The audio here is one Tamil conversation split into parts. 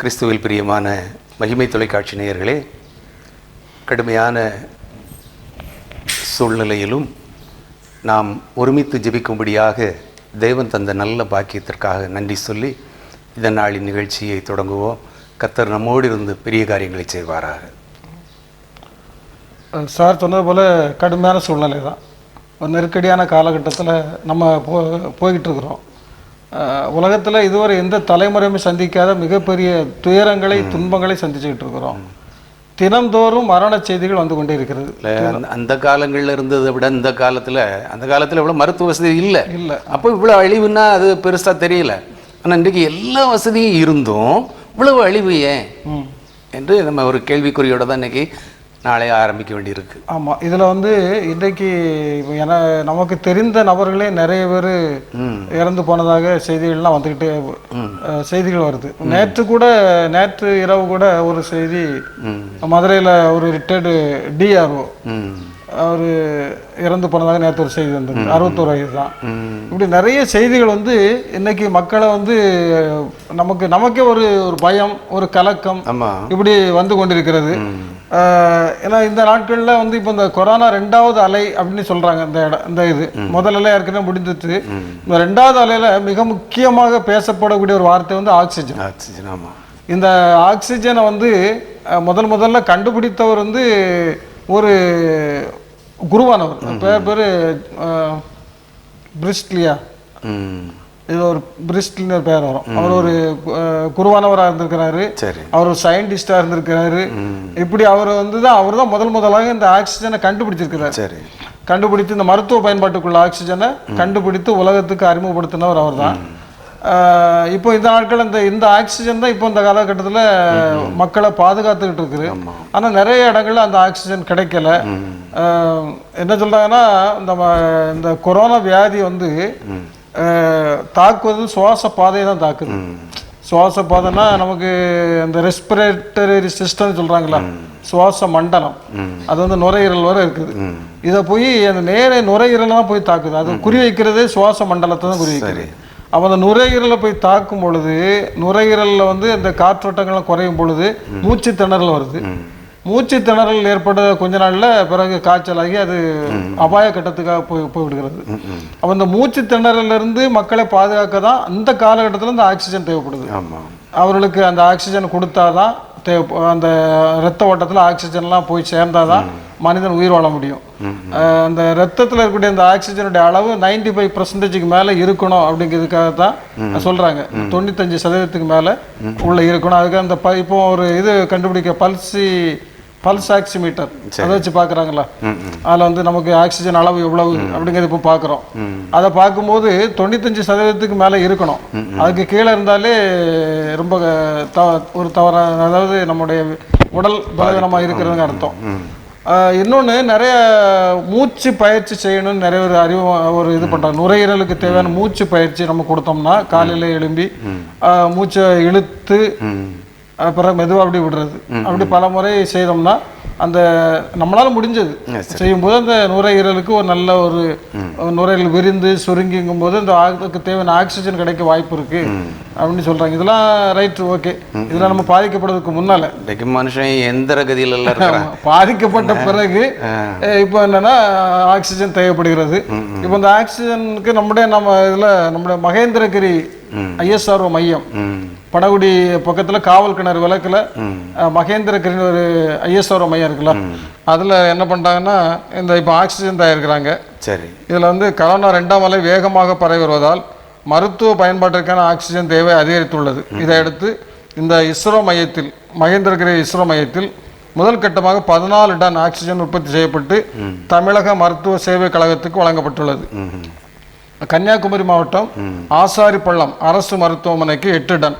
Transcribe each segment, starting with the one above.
கிறிஸ்துவில் பிரியமான மகிமை தொலைக்காட்சி நேயர்களே, கடுமையான சூழ்நிலையிலும் நாம் ஒருமித்து ஜெபிக்கும்படியாக தேவன் தந்த நல்ல பாக்கியத்திற்காக நன்றி சொல்லி இந்த நாளின் நிகழ்ச்சியை தொடங்குவோம். கர்த்தர் நம்மோடு இருந்து பெரிய காரியங்களை செய்வாராக. சார் சொன்னது போல் கடுமையான சூழ்நிலை தான். ஒரு நெருக்கடியான காலகட்டத்தில் நம்ம போய்கிட்டு இருக்கிறோம். உலகத்தில் இதுவரை எந்த தலைமுறையுமே சந்திக்காத மிகப்பெரிய துயரங்களை துன்பங்களை சந்திச்சுக்கிட்டு இருக்கிறோம். தினந்தோறும் மரண செய்திகள் வந்து கொண்டே இருக்கிறது. அந்த காலங்களில் இருந்ததை விட அந்த காலத்தில் இவ்வளோ மருத்துவ வசதி இல்லை. அப்போ இவ்வளோ அழிவுன்னா அது பெருசாக தெரியல. ஆனால் இன்றைக்கு எல்லா வசதியும் இருந்தும் இவ்வளவு அழிவு ஏன் என்று நம்ம ஒரு கேள்விக்குறியோட தான் இன்றைக்கி நாளைய ஆரம்பிக்க வேண்டியிருக்கு. ஆமாம், இதில் வந்து இன்றைக்கு நமக்கு தெரிந்த நபர்களே நிறைய பேர் இறந்து போனதாக செய்திகள்லாம் வந்துக்கிட்டே செய்திகள் வருது. நேற்று இரவு கூட ஒரு செய்தி, மதுரையில் ஒரு ரிட்டையர்டு டிஆர்ஓ அவர் இறந்து போனதாக நேற்று ஒரு செய்தி வந்தது. 61 வயது தான். இப்படி நிறைய செய்திகள் வந்து இன்னைக்கு மக்களை வந்து நமக்கே ஒரு பயம், ஒரு கலக்கம் இப்படி வந்து கொண்டிருக்கிறது. ஏன்னா இந்த நாட்களில் வந்து இப்போ இந்த கொரோனா 2வது அலை அப்படின்னு சொல்கிறாங்க. இந்த இது முதல் அலை ஏற்கனவே முடிந்துட்டு, இந்த 2வது அலையில் மிக முக்கியமாக பேசப்படக்கூடிய ஒரு வார்த்தை வந்து ஆக்சிஜன். ஆமாம், இந்த ஆக்சிஜனை வந்து முதல்ல கண்டுபிடித்தவர் வந்து ஒரு குருவானவர். பேர் பிரிஸ்ட்லியா, இது ஒரு பிரிஸ்ட்லின்னு பேர் வரும். அவர் ஒரு குருவானவராக இருந்திருக்கிறாரு. அவர் ஒரு சயின்டிஸ்டாக இருந்திருக்கிறாரு. இப்படி அவர் தான் முதலாக இந்த ஆக்சிஜனை கண்டுபிடிச்சிருக்கிறார். கண்டுபிடித்து இந்த மருத்துவ பயன்பாட்டுக்குள்ள ஆக்சிஜனை கண்டுபிடித்து உலகத்துக்கு அறிமுகப்படுத்தினவர் அவர் தான். இப்போ இந்த நாட்கள் இந்த ஆக்சிஜன் தான் இப்போ இந்த காலகட்டத்தில் மக்களை பாதுகாத்துக்கிட்டு இருக்குது. ஆனால் நிறைய இடங்கள்ல அந்த ஆக்சிஜன் கிடைக்கல. என்ன சொல்றாங்கன்னா, இந்த கொரோனா வியாதி வந்து தாக்குவது சுவாச பாதையை தான் தாக்குது. சுவாச பாதைன்னா நமக்கு இந்த ரெஸ்பிரேட்டரி சிஸ்டம் சொல்றாங்களா, சுவாச மண்டலம், அது வந்து நுரையீரல் வரை இருக்குது. இதை போய் அந்த நேர நுரையீரல் தான் போய் தாக்குது. அது குறி வைக்கிறதே சுவாச மண்டலத்தை தான் குறி வைக்கிறது. அப்போ அந்த நுரையீரலை போய் தாக்கும் பொழுது நுரையீரலில் வந்து இந்த காற்றோட்டங்கள்லாம் குறையும் பொழுது மூச்சு திணறல் வருது. மூச்சு திணறல் ஏற்பட்ட கொஞ்ச நாள்ல பிறகு காய்ச்சலாகி அது அபாய கட்டத்துக்காக போய்விடுகிறது. அப்போ இந்த மூச்சு திணறல இருந்து மக்களை பாதுகாக்க தான் இந்த காலகட்டத்தில் இந்த ஆக்சிஜன் தேவைப்படுது. அவர்களுக்கு அந்த ஆக்சிஜன் கொடுத்தாதான் அந்த இரத்த ஓட்டத்தில் ஆக்சிஜன்லாம் போய் சேர்ந்தாதான் மனிதன் உயிர் வாழ முடியும். அந்த ரத்தத்தில் இருக்கக்கூடிய அந்த ஆக்சிஜனுடைய அளவு 95% மேலே இருக்கணும் அப்படிங்கிறதுக்காக தான் சொல்றாங்க. 95% மேலே உள்ள இருக்கணும். அதுக்கு அந்த இப்போ ஒரு இது கண்டுபிடிக்க பல்ஸ் ஆக்சிமீட்டர் அதை வச்சு பார்க்குறாங்களா, அதில் வந்து நமக்கு ஆக்சிஜன் அளவு எவ்வளவு அப்படிங்கிறது இப்போ பார்க்குறோம். அதை பார்க்கும்போது 95% மேலே இருக்கணும். அதுக்கு கீழே இருந்தாலே ரொம்ப ஒரு தவறான, அதாவது நம்முடைய உடல் பலவீனமாக இருக்கிறதுங்க அர்த்தம். இன்னொன்று, நிறைய மூச்சு பயிற்சி செய்யணும்னு நிறைய ஒரு இது பண்ணுறாங்க. நுரையீரலுக்கு தேவையான மூச்சு பயிற்சி நம்ம கொடுத்தோம்னா காலையில் எழும்பி மூச்சை இழுத்து அப்புறம் மெதுவாக அப்படி விடுறது, அப்படி பல முறை செய்தோம்னா அந்த நம்மளால முடிஞ்சது செய்யும்போது அந்த நுரையீரலுக்கு ஒரு நல்ல ஒரு நுரையீரல் விரிந்து சுருங்கிங்கும் போது அந்த அதுக்கு தேவையான ஆக்சிஜன் கிடைக்க வாய்ப்பு இருக்கு அப்படின்னு சொல்றாங்க. இதெல்லாம் ரைட், ஓகே. இதெல்லாம் நம்ம பாதிக்கப்படுறதுக்கு முன்னால மனுஷன் எந்திர கதியில பாதிக்கப்பட்ட பிறகு இப்போ என்னன்னா ஆக்சிஜன் தேவைப்படுகிறது. இப்போ இந்த ஆக்சிஜனுக்கு நம்முடைய மகேந்திரகிரி ISRO மையம், பனகுடி பக்கத்துல காவல் கிணறு விளக்குல மகேந்திரகிரி ஒரு ISRO மையம் இருக்குல்ல, அதுல என்ன பண்றாங்கன்னா இந்த இப்போ ஆக்சிஜன் தயாரிக்கிறாங்க. இதுல வந்து கொரோனா 2ஆம் அலை வேகமாக பரவி வருவதால் மருத்துவ பயன்பாட்டிற்கான ஆக்சிஜன் தேவை அதிகரித்துள்ளது. இதையடுத்து இந்த மகேந்திரகிரி ISRO மையத்தில் முதல் கட்டமாக 14 டன் ஆக்சிஜன் உற்பத்தி செய்யப்பட்டு தமிழக மருத்துவ சேவை கழகத்துக்கு வழங்கப்பட்டுள்ளது. கன்னியாகுமரி மாவட்டம் ஆசாரிப்பள்ளம் அரசு மருத்துவமனைக்கு 8 டன்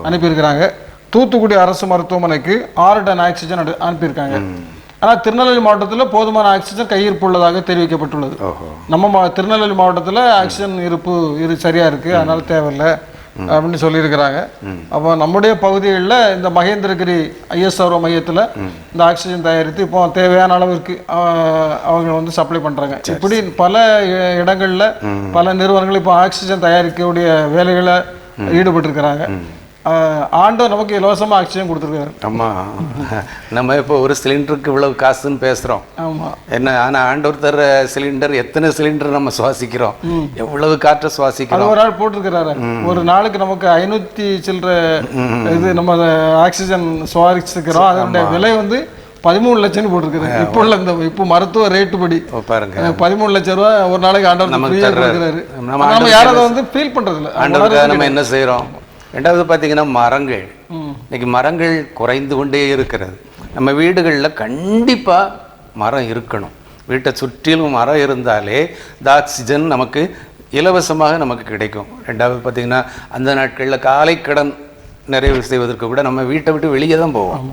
அனுப்பியிருக்கிறாங்க. தூத்துக்குடி அரசு மருத்துவமனைக்கு 6 டன் ஆக்சிஜன் அனுப்பியிருக்காங்க. ஆனால் திருநெல்வேலி மாவட்டத்தில் போதுமான ஆக்சிஜன் கையிருப்பு உள்ளதாக தெரிவிக்கப்பட்டுள்ளது. நம்ம திருநெல்வேலி மாவட்டத்தில் ஆக்சிஜன் இருப்பு சரியா இருக்கு, அதனால தேவையில்லை அப்படின்னு சொல்லியிருக்கிறாங்க. அப்போ நம்முடைய பகுதிகளில் இந்த மகேந்திரகிரி ISRO மையத்தில் இந்த ஆக்சிஜன் தயாரித்து இப்போ தேவையான அளவிற்கு அவங்க வந்து சப்ளை பண்ணுறாங்க. இப்படி பல இடங்களில் பல நிறுவனங்கள் இப்போ ஆக்சிஜன் தயாரிக்கக்கூடிய வேலைகளை ஈடுபட்டிருக்கிறாங்க. ஆண்டவர் நமக்கு இலவசமாக ஆக்சிஜன் கொடுத்துருக்காரு. ஆமாம், நம்ம இப்போ ஒரு சிலிண்டருக்கு இவ்வளவு காசுன்னு பேசுகிறோம். ஆமாம், என்ன, ஆனால் ஆண்டவர் தர சிலிண்டர் எத்தனை சிலிண்டர் நம்ம சுவாசிக்கிறோம், எவ்வளவு காற்றை சுவாசிக்கிறோம். ஒரு ஆள் போட்டிருக்கிறாரு, ஒரு நாளுக்கு நமக்கு 500 சில்லற இது நம்ம ஆக்சிஜன் சுவாசிக்கிறோம். அதனுடைய விலை வந்து 13 லட்சம் போட்டிருக்காரு. இப்போ உள்ள இப்போ மருத்துவ ரேட்டு படி பாருங்க 13 லட்சம் ரூபாய் ஒரு நாளைக்கு ஆண்டவர் கொடுக்குறாரு. நம்ம யாரும் அதை வந்து ஃபீல் பண்றது இல்லை. ஆண்டவருக்காக நம்ம என்ன செய்யறோம்? ரெண்டாவது பார்த்தீங்கன்னா மரங்கள், இன்னைக்கு மரங்கள் குறைந்து கொண்டே இருக்கிறது. நம்ம வீடுகளில் கண்டிப்பாக மரம் இருக்கணும். வீட்டை சுற்றிலும் மரம் இருந்தாலே இந்த ஆக்சிஜன் நமக்கு இலவசமாக நமக்கு கிடைக்கும். ரெண்டாவது பார்த்தீங்கன்னா அந்த நாட்களில் காலை கடன் நிறைவு செய்வதற்கு கூட நம்ம வீட்டை விட்டு வெளியே தான் போவோம்,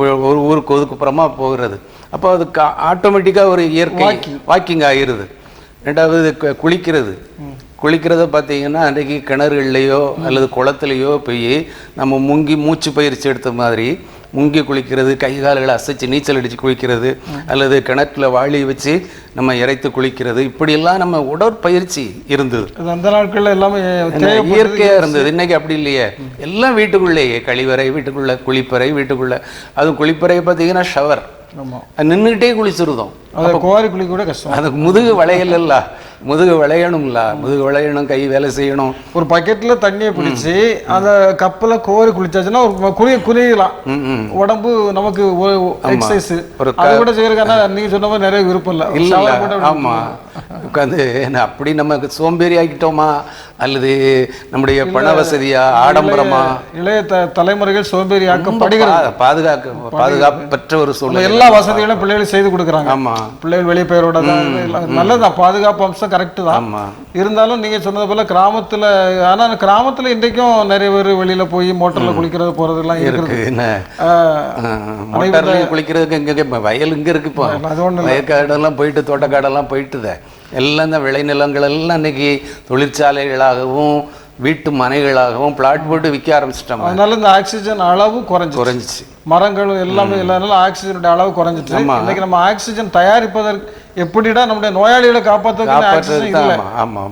ஒரு ஊருக்கு ஒதுக்குப்புறமா போகிறது. அப்போ அது ஆட்டோமேட்டிக்காக ஒரு இயற்கை வாக்கிங் ஆகிருது. ரெண்டாவது குளிக்கிறத பார்த்தீங்கன்னா அன்றைக்கு கிணறுகள்லையோ அல்லது குளத்துலையோ போய் நம்ம முங்கி மூச்சு பயிற்சி எடுத்த மாதிரி முங்கி குளிக்கிறது, கை கால்களை அசைச்சு நீச்சல் அடித்து குளிக்கிறது, அல்லது கிணற்றில் வாளி வச்சு நம்ம இறைத்து குளிக்கிறது, இப்படியெல்லாம் நம்ம உடற்பயிற்சி இருந்தது. அந்த நாட்களில் எல்லாமே இயற்கையாக இருந்தது. இன்னைக்கு அப்படி இல்லையே, எல்லாம் வீட்டுக்குள்ளேயே, கழிவறை வீட்டுக்குள்ள, குளிப்பறை வீட்டுக்குள்ள. அதுவும் குளிப்பறை பார்த்தீங்கன்னா ஷவர் நின்றுகிட்டே குளிச்சிருந்தோம். கோரி குளிக்க கூட கஷ்டம். அதுக்கு முதுகு வளையல, முதுகு விளையணும்ல, முதுகு விளையணும், கை வேலை செய்யணும். ஒரு பக்கெட்ல தண்ணியை பிடிச்சி அந்த கப்பல கோரி குளிச்சாச்சுன்னா ஒரு குளியலாம், உடம்பு நமக்கு எக்ஸசைஸ் அது கூட செய்யறதுக்கான நீங்க சொன்ன மாதிரி நிறைய விருப்பம் இல்லை. இல்ல, ஆமா, உட்காந்து அப்படி நம்ம சோம்பேறி ஆகிட்டோமா அல்லது நம்முடைய பண வசதியா ஆடம்பரமா? இளைய தலைமுறைகள் சோம்பேறி ஆக்கப்படுகிறது. பாதுகாப்பற்ற ஒரு சூழ்நிலை. எல்லா வசதிகளும் பிள்ளைகளுக்கு செய்து கொடுக்குறாங்க. ஆமா, பிள்ளைகள் வெளியே பெயரோட நல்லதான், பாதுகாப்பு அம்சம் கரெக்ட் தான். இருந்தாலும் நீங்க சொன்னது போல கிராமத்துல, ஆனா கிராமத்துல இன்றைக்கும் நிறைய பேர் வெளியில போய் மோட்டர்ல குளிக்கிறது போறது எல்லாம் இருக்கு. குளிக்கிறதுக்கு இங்க வயல் இங்க இருக்கு, இப்போ வயற்காடெல்லாம் போயிட்டு தோட்டக்காடெல்லாம் போயிட்டுத எல்லாம் இந்த விளைநிலங்கள் எல்லாம் இன்னைக்கு தொழிற்சாலைகளாகவும் வீட்டு மனைகளாகவும் பிளாட் போட்டு விற்க ஆரம்பிச்சிட்டோம். அதனால இந்த ஆக்சிஜன் அளவு குறைஞ்சிச்சு. மரங்கள் எல்லாமே இல்லாதனால ஆக்சிஜனுடைய அளவு குறைஞ்சிச்சு. இன்னைக்கு நம்ம ஆக்சிஜன் தயாரிப்பதற்கு எப்படிடா நம்முடைய நோயாளிகளை காப்பாற்றுறதுக்கு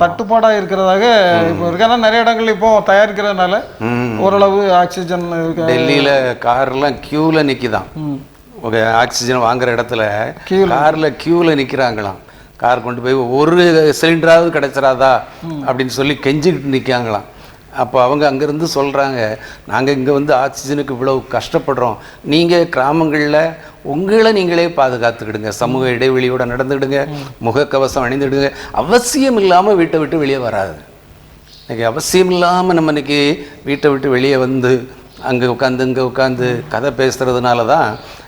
தட்டுப்பாடா இருக்கிறதாக இப்போ இருக்கு. ஆனால் நிறைய இடங்கள் இப்போ தயாரிக்கிறதுனால ஓரளவு ஆக்சிஜன். டெல்லியில கார்லாம் கியூல நிக்குதான், ஆக்சிஜன் வாங்குற இடத்துல கார்ல கியூல நிக்கிறாங்களாம். கார் கொண்டு போய் ஒரு சிலிண்டராவது கிடைச்சிடாதா அப்படின்னு சொல்லி கெஞ்சிக்கிட்டு நிற்காங்களாம். அப்போ அவங்க அங்கேருந்து சொல்கிறாங்க, நாங்கள் இங்கே வந்து ஆக்சிஜனுக்கு இவ்வளவு கஷ்டப்படுறோம், நீங்கள் கிராமங்களில் உங்களை நீங்களே பாதுகாத்துக்கிடுங்க, சமூக இடைவெளியோடு நடந்துக்கிடுங்க, முகக்கவசம் அணிந்துடுங்க. அவசியம் இல்லாமல் வீட்டை விட்டு வெளியே வராது. இன்றைக்கி அவசியம் இல்லாமல் நம்ம இன்றைக்கி வீட்டை விட்டு வெளியே வந்து அங்கே உட்காந்து இங்கே உட்காந்து கதை பேசுகிறதுனால தான்.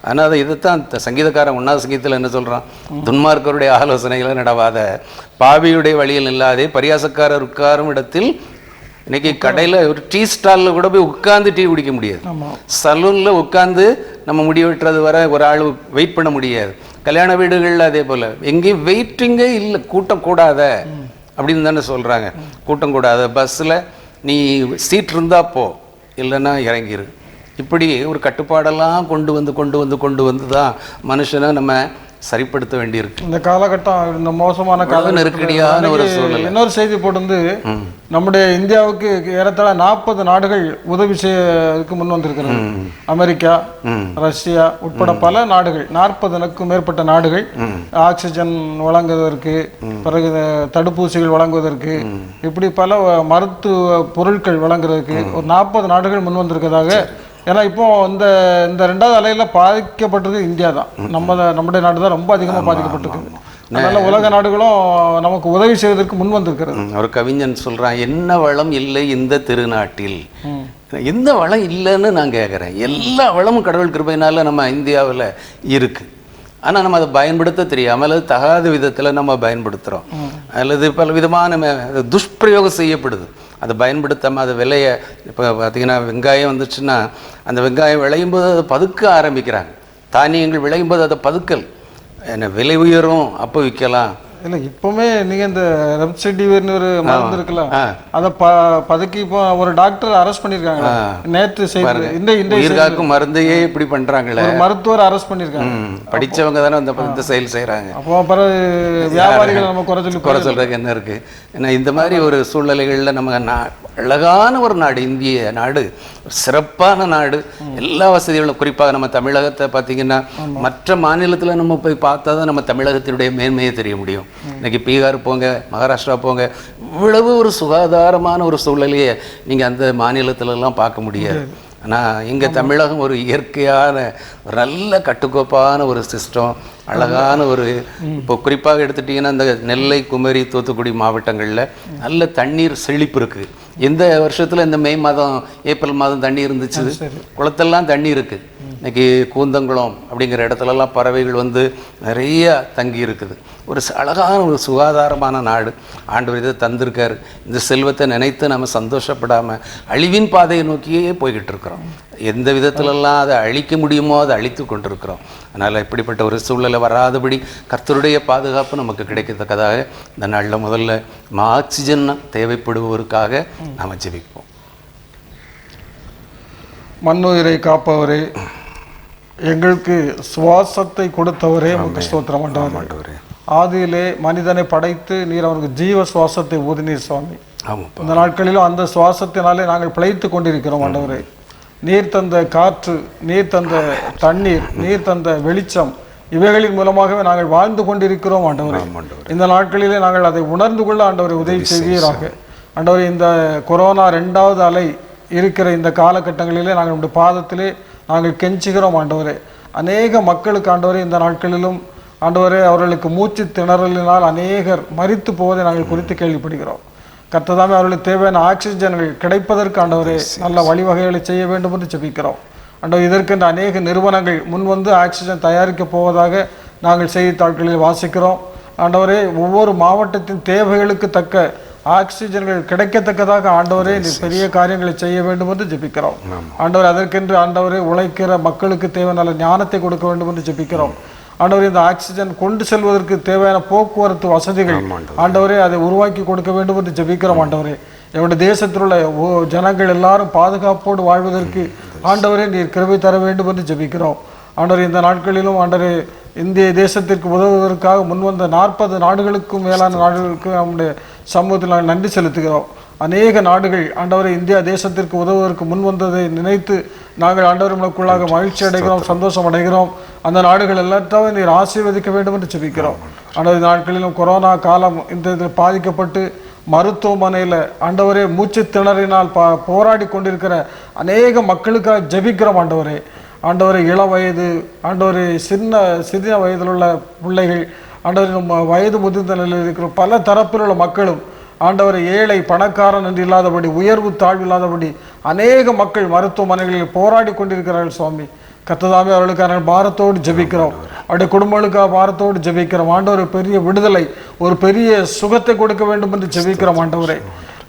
ஆனால் அதை இதைத்தான் சங்கீதக்காரன் 1ஆவது சங்கீதத்தில் என்ன சொல்கிறான்? துன்மார்க்கருடைய ஆலோசனைகளை நடவாத, பாவியுடைய வழியில் இல்லாதே, பரியாசக்காரர் உட்காரும் இடத்தில். இன்னைக்கு கடையில் ஒரு டீ ஸ்டாலில் கூட போய் உட்காந்து டீ குடிக்க முடியாது, சலூனில் உட்காந்து நம்ம முடி வெட்டுறது வர ஒரு ஆள் வெயிட் பண்ண முடியாது. கல்யாண வீடுகளில் அதே போல் எங்கேயும் வெயிட்டிங்கே இல்லை, கூட்டம் கூடாத அப்படின்னு தானே சொல்கிறாங்க. கூட்டம் கூடாத, பஸ்ஸில் நீ சீட் இருந்தால் போ, இல்லைன்னா இறங்கிரு. இப்படி ஒரு கட்டுப்பாடெல்லாம் கொண்டு வந்து தான் மனுஷனை நம்ம சரிப்படுத்த வேண்டியிருக்கு. இந்த காலகட்டம், இந்த மோசமான கால நெருக்கடியான ஒரு சூழ்நிலை. இன்னொரு செய்தி போட்டு நம்முடைய இந்தியாவுக்கு ஏறத்தாழ 40 நாடுகள் உதவி செய்யறதுக்கு முன் வந்திருக்கிறது. அமெரிக்கா, ரஷ்யா உட்பட பல நாடுகள், 40க்கும் மேற்பட்ட நாடுகள் ஆக்சிஜன் வழங்குவதற்கு, பிறகு தடுப்பூசிகள் வழங்குவதற்கு, இப்படி பல மருத்துவ பொருட்கள் வழங்குறதுக்கு ஒரு 40 நாடுகள் முன் வந்திருக்கிறதாக. ஏன்னா இப்போ இந்த 2வது அலையில பாதிக்கப்பட்டது இந்தியா தான். நம்முடைய நாடு தான் ரொம்ப அதிகமாக பாதிக்கப்பட்டிருக்கு. அதனால உலக நாடுகளும் நமக்கு உதவி செய்வதற்கு முன் வந்திருக்கிறது. ஒரு கவிஞன் சொல்றான், என்ன வளம் இல்லை இந்த திருநாட்டில். எந்த வளம் இல்லைன்னு நான் கேட்குறேன். எல்லா வளமும் கடவுள் கிருபையினால நம்ம இந்தியாவில் இருக்கு. ஆனால் நம்ம அதை பயன்படுத்த தெரியாமல் அல்லது தகாத விதத்தில் நம்ம பயன்படுத்துகிறோம், அல்லது பல விதமான துஷ்பிரயோகம் செய்யப்படுது. அதை பயன்படுத்தாமல் அதை விலையை, இப்போ பார்த்திங்கன்னா வெங்காயம் வந்துச்சுன்னா அந்த வெங்காயம் விளையும் போது அதை பதுக்க ஆரம்பிக்கிறாங்க. தானியங்கள் விளையும் போது அதை பதுக்கல், என்ன விலை உயரும் அப்போ விற்கலாம். இல்லை, இப்போவுமே நீங்கள் இந்த ரெப்சிடிவிர்னு ஒரு மருந்து இருக்குல்ல, அதை பதுக்கி இப்போ ஒரு டாக்டர் அரெஸ்ட் பண்ணியிருக்காங்க நேற்று செய்து. இந்த மருந்தையே இப்படி பண்ணுறாங்களே, மருத்துவர் அரெஸ்ட் பண்ணியிருக்காங்க. படித்தவங்க தானே அந்த செயல் செய்கிறாங்க. அப்போ பிறகு வியாபாரிகள் நம்ம குறை சொல்றதுக்கு என்ன இருக்குது? ஏன்னா இந்த மாதிரி ஒரு சூழ்நிலைகளில் நம்ம அழகான ஒரு நாடு. இந்திய நாடு சிறப்பான நாடு, எல்லா வசதிகளும். குறிப்பாக நம்ம தமிழகத்தை பார்த்தீங்கன்னா மற்ற மாநிலத்தில் நம்ம போய் பார்த்தா தான் நம்ம தமிழகத்தினுடைய மேன்மையை தெரிய முடியும். இன்னைக்கு பீகார் போங்க, மகாராஷ்டிரா போங்க, இவ்வளவு ஒரு சுகாதாரமான ஒரு சூழலையே நீங்கள் அந்த மாநிலத்திலலாம் பார்க்க முடியாது. ஆனால் இங்கே தமிழகம் ஒரு இயற்கையான ஒரு நல்ல கட்டுக்கோப்பான ஒரு சிஸ்டம், அழகான ஒரு, இப்போ குறிப்பாக எடுத்துட்டிங்கன்னா இந்த நெல்லை, குமரி, தூத்துக்குடி மாவட்டங்களில் நல்ல தண்ணீர் செழிப்பு இருக்குது. எந்த வருஷத்தில் இந்த மே மாதம், ஏப்ரல் மாதம் தண்ணி இருந்துச்சு, குளத்தெல்லாம் தண்ணி இருக்குது. இன்றைக்கி கூந்தங்குளம் அப்படிங்கிற இடத்துலலாம் பறவைகள் வந்து நிறைய தங்கி இருக்குது. ஒரு அழகான ஒரு சுகாதாரமான நாடு. ஆண்டவர் இதை தந்திருக்காரு. இந்த செல்வத்தை நினைத்து நம்ம சந்தோஷப்படாமல் அழிவின் பாதையை நோக்கியே போய்கிட்டு இருக்கிறோம். எந்த விதத்திலெல்லாம் அதை அழிக்க முடியுமோ அதை அழித்து கொண்டிருக்கிறோம். அதனால் இப்படிப்பட்ட ஒரு சூழ்நிலை வராதபடி கர்த்தருடைய பாதுகாப்பு நமக்கு கிடைக்கத்தக்கதாக இந்த நாளில் முதல்ல ஆக்சிஜன் தேவைப்படுவோருக்காக நாம் ஜெபிப்போம். மண்ணுயிரை காப்பவரே, எங்களுக்கு சுவாசத்தை கொடுத்தவரே உமக்கு ஸ்தோத்திரம் ஆண்டவரே. ஆதியிலே மனிதனை படைத்து நீர் அவனுக்கு ஜீவ சுவாசத்தை ஊதினீர் சுவாமி. இந்த நாட்களிலும் அந்த சுவாசத்தினாலே நாங்கள் பிழைத்து கொண்டிருக்கிறோம் ஆண்டவரே. நீர் தந்த காற்று, நீர் தந்த தண்ணீர், நீர் தந்த வெளிச்சம், இவைகளின் மூலமாகவே நாங்கள் வாழ்ந்து கொண்டிருக்கிறோம் ஆண்டவரே. இந்த நாட்களிலே நாங்கள் அதை உணர்ந்து கொள்ள ஆண்டவரை உதவி செய்வீராக. ஆண்டவரே, இந்த கொரோனா 2வது அலை இருக்கிற இந்த காலகட்டங்களிலே நாங்கள் நம்முடைய பாதத்திலே நாங்கள் கெஞ்சுகிறோம் ஆண்டவரே. அநேக மக்களுக்கு ஆண்டவரே இந்த நாட்களிலும் ஆண்டவரே அவர்களுக்கு மூச்சு திணறலினால் அநேகர் மரித்து போவதை நாங்கள் குறித்து கேள்விப்படுகிறோம். கர்த்ததாமே அவர்களுக்கு தேவையான ஆக்சிஜன்கள் கிடைப்பதற்கு ஆண்டவரே நல்ல வழிவகைகளை செய்ய வேண்டும் என்று ஜெபிக்கிறோம். ஆண்டவர், இதற்கென்று அநேக நிறுவனங்கள் முன்வந்து ஆக்சிஜன் தயாரிக்க போவதாக நாங்கள் செய்தித்தாட்களில் வாசிக்கிறோம். ஆண்டவரே, ஒவ்வொரு மாவட்டத்தின் தேவைகளுக்கு தக்க ஆக்சிஜன்கள் கிடைக்கத்தக்கதாக ஆண்டவரே நீர் பெரிய காரியங்களை செய்ய வேண்டும் என்று ஜெபிக்கிறோம். ஆண்டவர், அதற்கென்று ஆண்டவரே உழைக்கிற மக்களுக்கு தேவையான ஞானத்தை கொடுக்க வேண்டும் என்று ஜெபிக்கிறோம். ஆண்டவரே, இந்த ஆக்சிஜன் கொண்டு செல்வதற்கு தேவையான போக்குவரத்து வசதிகள் ஆண்டவரே அதை உருவாக்கி கொடுக்க வேண்டும் என்று ஜெபிக்கிறோம். ஆண்டவரே, என்னுடைய தேசத்தில் உள்ள ஜனங்கள் எல்லாரும் பாதுகாப்போடு வாழ்வதற்கு ஆண்டவரே நீர் கிருபை தர வேண்டும் என்று ஜெபிக்கிறோம். ஆண்டவரே, இந்த நாட்களிலும் ஆண்டவரே இந்திய தேசத்திற்கு உதவுவதற்காக முன்வந்த 40 நாடுகளுக்கும் மேலான நாடுகளுக்கு நம்முடைய சமூகத்தில் நாங்கள் நன்றி செலுத்துகிறோம். அநேக நாடுகள் ஆண்டவரை இந்தியா தேசத்திற்கு உதவுவதற்கு முன்வந்ததை நினைத்து நாங்கள் ஆண்டவர்களுக்குள்ளாக மகிழ்ச்சி அடைகிறோம், சந்தோஷம் அடைகிறோம். அந்த நாடுகள் எல்லாத்தையும் நீர் ஆசீர்வதிக்க வேண்டும் என்று ஜெபிக்கிறோம். ஆண்டவர், நாட்களிலும் கொரோனா காலம் இந்த இதில் பாதிக்கப்பட்டு மருத்துவமனையில் ஆண்டவரே மூச்சு திணறினால் போராடி கொண்டிருக்கிற அநேக மக்களுக்காக ஜெபிக்கிறோம். ஆண்டவரே இளம் வயது, ஆண்டவரே சிறிய வயதில் உள்ள பிள்ளைகள், ஆண்டவரே வயது முதிர்ந்த நிலையில் இருக்கிற பல தரப்பில் உள்ள மக்களும், ஆண்டவரை ஏழை பணக்காரன் என்று இல்லாதபடி, உயர்வு தாழ்வு இல்லாதபடி அநேக மக்கள் மருத்துவமனைகளில் போராடி கொண்டிருக்கிறார்கள் சுவாமி. கர்த்ததாமே அவர்களுக்கான பாரத்தோடு ஜெபிக்கிறோம். அவருடைய குடும்பங்களுக்காக பாரத்தோடு ஜெபிக்கிறோம். ஆண்டவரை பெரிய விடுதலை, ஒரு பெரிய சுகத்தை கொடுக்க வேண்டும் என்று ஜெபிக்கிறோம்.